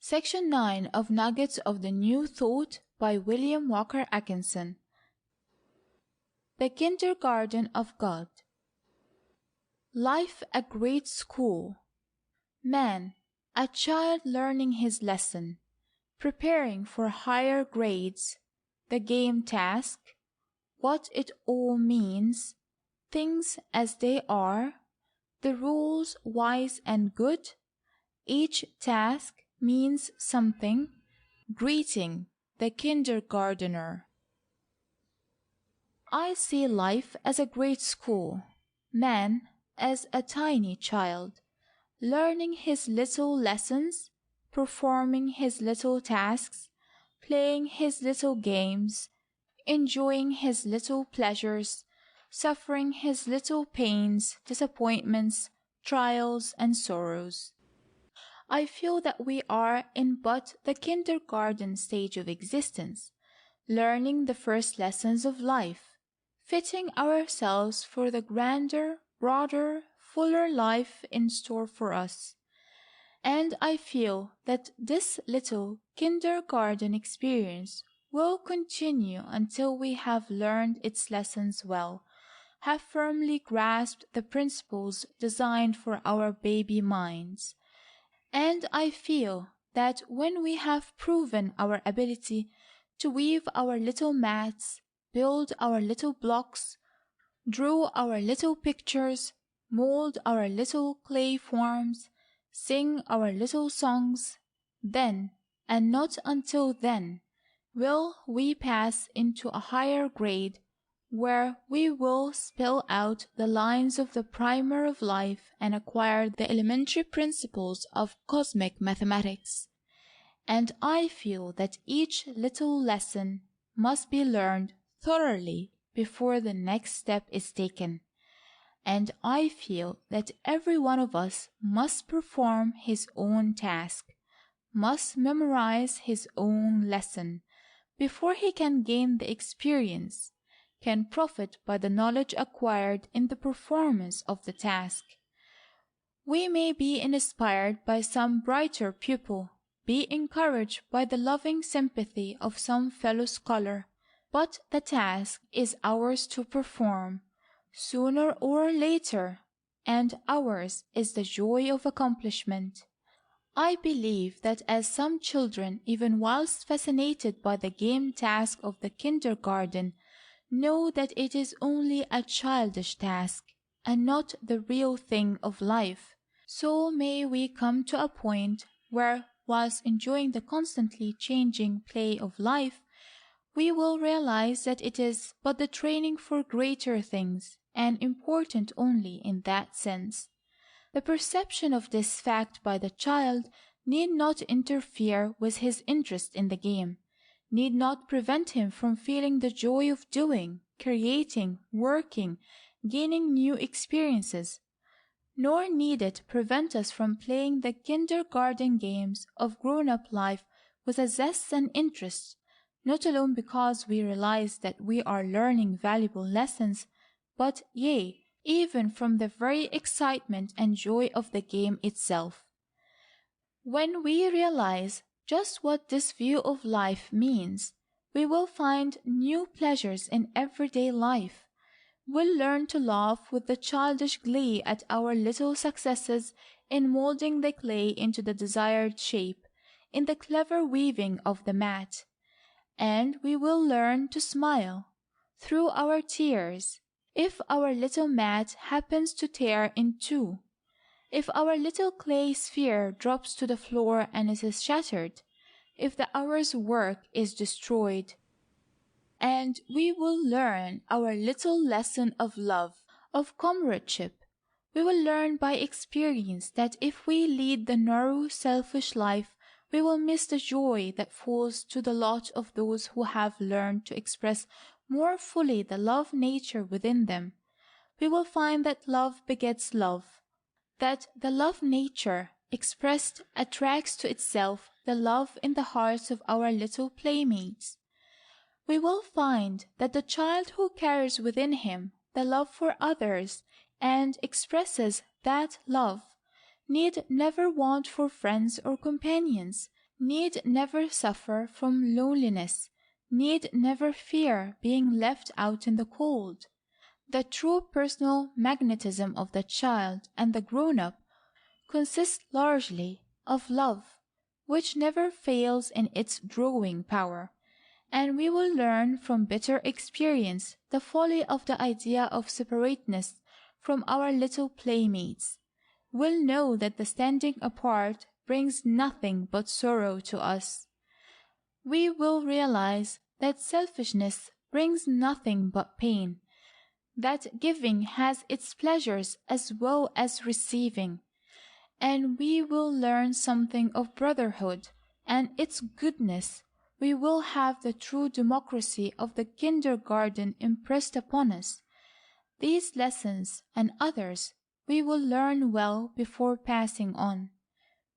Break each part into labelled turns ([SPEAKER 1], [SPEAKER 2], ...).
[SPEAKER 1] Section 9 of Nuggets of the New Thought by William Walker Atkinson. The Kindergarten of God. Life a great school. Man, a child learning his lesson, preparing for higher grades, the game task, what it all means, things as they are, the rules wise and good, each task means something, greeting the kindergartner. I see life as a great school, man as a tiny child, learning his little lessons, performing his little tasks, playing his little games, enjoying his little pleasures, suffering his little pains, disappointments, trials, and sorrows. I feel that we are in but the kindergarten stage of existence, learning the first lessons of life, fitting ourselves for the grander, broader, fuller life in store for us. And I feel that this little kindergarten experience will continue until we have learned its lessons well, have firmly grasped the principles designed for our baby minds. And I feel that when we have proven our ability to weave our little mats, build our little blocks, draw our little pictures, mold our little clay forms, sing our little songs, then, and not until then, will we pass into a higher grade where we will spell out the lines of the primer of life and acquire the elementary principles of cosmic mathematics. And I feel that each little lesson must be learned thoroughly before the next step is taken. And I feel that every one of us must perform his own task, must memorize his own lesson, before he can gain the experience, can profit by the knowledge acquired in the performance of the task. We may be inspired by some brighter pupil, be encouraged by the loving sympathy of some fellow scholar, but the task is ours to perform, sooner or later, and ours is the joy of accomplishment. I believe that as some children, even whilst fascinated by the game task of the kindergarten, know that it is only a childish task, and not the real thing of life, so may we come to a point where, whilst enjoying the constantly changing play of life, we will realize that it is but the training for greater things, and important only in that sense. The perception of this fact by the child need not interfere with his interest in the game, need not prevent him from feeling the joy of doing, creating, working, gaining new experiences, nor need it prevent us from playing the kindergarten games of grown-up life with a zest and interest, not alone because we realize that we are learning valuable lessons, but, yea, even from the very excitement and joy of the game itself. When we realize just what this view of life means, we will find new pleasures in everyday life, will learn to laugh with the childish glee at our little successes in molding the clay into the desired shape, in the clever weaving of the mat, and we will learn to smile, through our tears, if our little mat happens to tear in two, if our little clay sphere drops to the floor and is shattered, if the hour's work is destroyed. And we will learn our little lesson of love, of comradeship. We will learn by experience that if we lead the narrow, selfish life, we will miss the joy that falls to the lot of those who have learned to express more fully the love nature within them. We will find that love begets love, that the love nature expressed attracts to itself the love in the hearts of our little playmates. We will find that the child who carries within him the love for others and expresses that love need never want for friends or companions, need never suffer from loneliness, need never fear being left out in the cold. The true personal magnetism of the child and the grown-up consists largely of love, which never fails in its drawing power, and we will learn from bitter experience the folly of the idea of separateness from our little playmates. We'll know that the standing apart brings nothing but sorrow to us. We will realize that selfishness brings nothing but pain, that giving has its pleasures as well as receiving, and we will learn something of brotherhood and its goodness. We will have the true democracy of the kindergarten impressed upon us. These lessons and others we will learn well before passing on.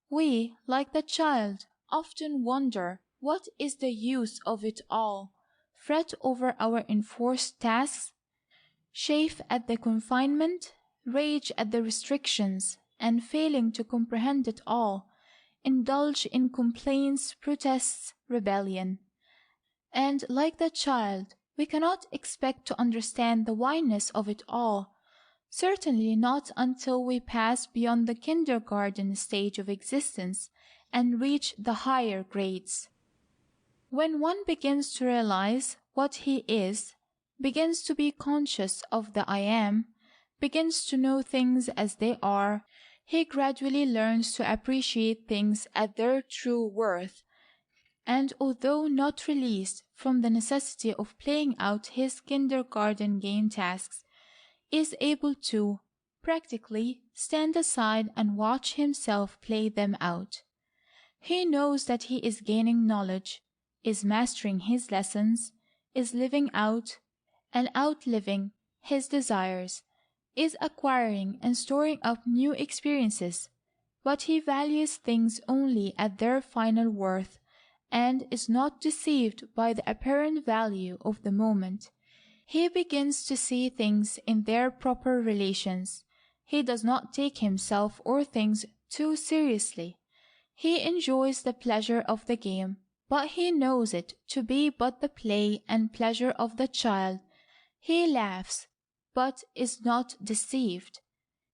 [SPEAKER 1] We, like the child, often wonder what is the use of it all, fret over our enforced tasks, chafe at the confinement, rage at the restrictions, and failing to comprehend it all, indulge in complaints, protests, rebellion. And like the child, we cannot expect to understand the whyness of it all, certainly not until we pass beyond the kindergarten stage of existence and reach the higher grades. When one begins to realize what he is, begins to be conscious of the I am, begins to know things as they are, he gradually learns to appreciate things at their true worth, and although not released from the necessity of playing out his kindergarten game tasks, is able to, practically, stand aside and watch himself play them out. He knows that he is gaining knowledge, is mastering his lessons, is living out and outliving his desires, is acquiring and storing up new experiences, but he values things only at their final worth and is not deceived by the apparent value of the moment. He begins to see things in their proper relations. He does not take himself or things too seriously. He enjoys the pleasure of the game, but he knows it to be but the play and pleasure of the child. He laughs, but is not deceived.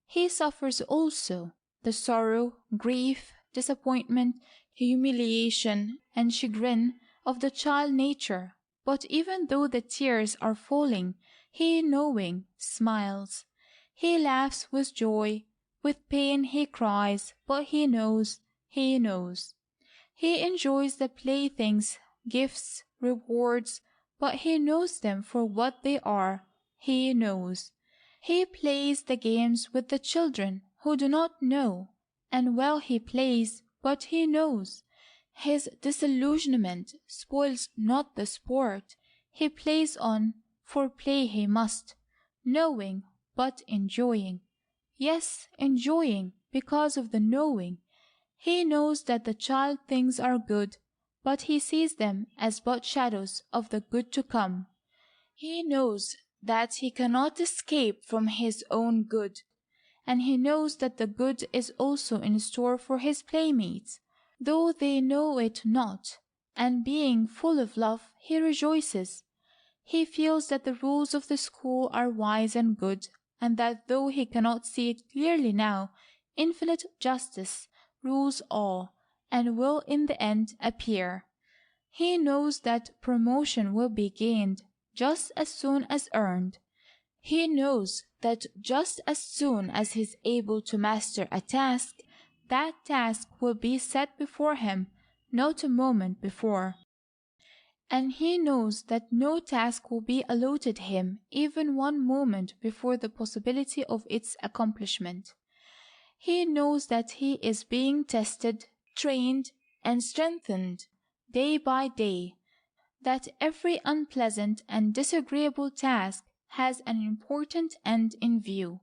[SPEAKER 1] He suffers also the sorrow, grief, disappointment, humiliation, and chagrin of the child nature, but even though the tears are falling, he, knowing, smiles. He laughs with joy, with pain he cries, but he knows, he knows. He enjoys the playthings, gifts, rewards, but he knows them for what they are, he knows. He plays the games with the children who do not know, and well he plays, but he knows. His disillusionment spoils not the sport. He plays on, for play he must, knowing, but enjoying. Yes, enjoying, because of the knowing. He knows that the child things are good, but he sees them as but shadows of the good to come. He knows that he cannot escape from his own good, and he knows that the good is also in store for his playmates, though they know it not, and being full of love, he rejoices. He feels that the rules of the school are wise and good, and that though he cannot see it clearly now, infinite justice rules all, and will in the end appear. He knows that promotion will be gained just as soon as earned. He knows that just as soon as he is able to master a task, that task will be set before him, not a moment before. And he knows that no task will be allotted him even one moment before the possibility of its accomplishment. He knows that he is being tested, trained, and strengthened day by day, that every unpleasant and disagreeable task has an important end in view,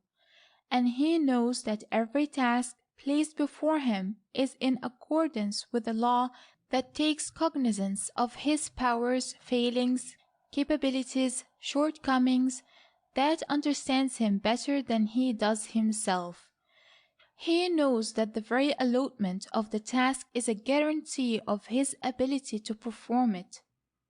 [SPEAKER 1] and he knows that every task placed before him is in accordance with the law that takes cognizance of his powers, failings, capabilities, shortcomings, that understands him better than he does himself. He knows that the very allotment of the task is a guarantee of his ability to perform it.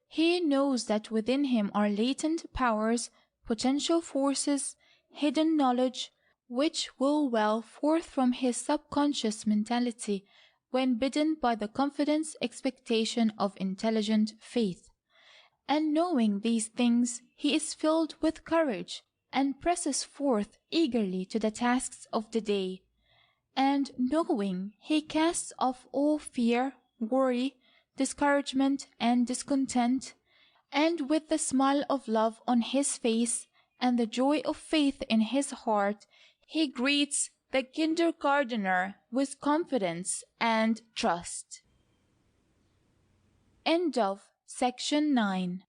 [SPEAKER 1] He knows that within him are latent powers, potential forces, hidden knowledge, which will well forth from his subconscious mentality when bidden by the confident expectation of intelligent faith. And knowing these things, he is filled with courage and presses forth eagerly to the tasks of the day. And knowing, he casts off all fear, worry, discouragement, and discontent, and with the smile of love on his face and the joy of faith in his heart, he greets the kindergartner with confidence and trust. End of section 9.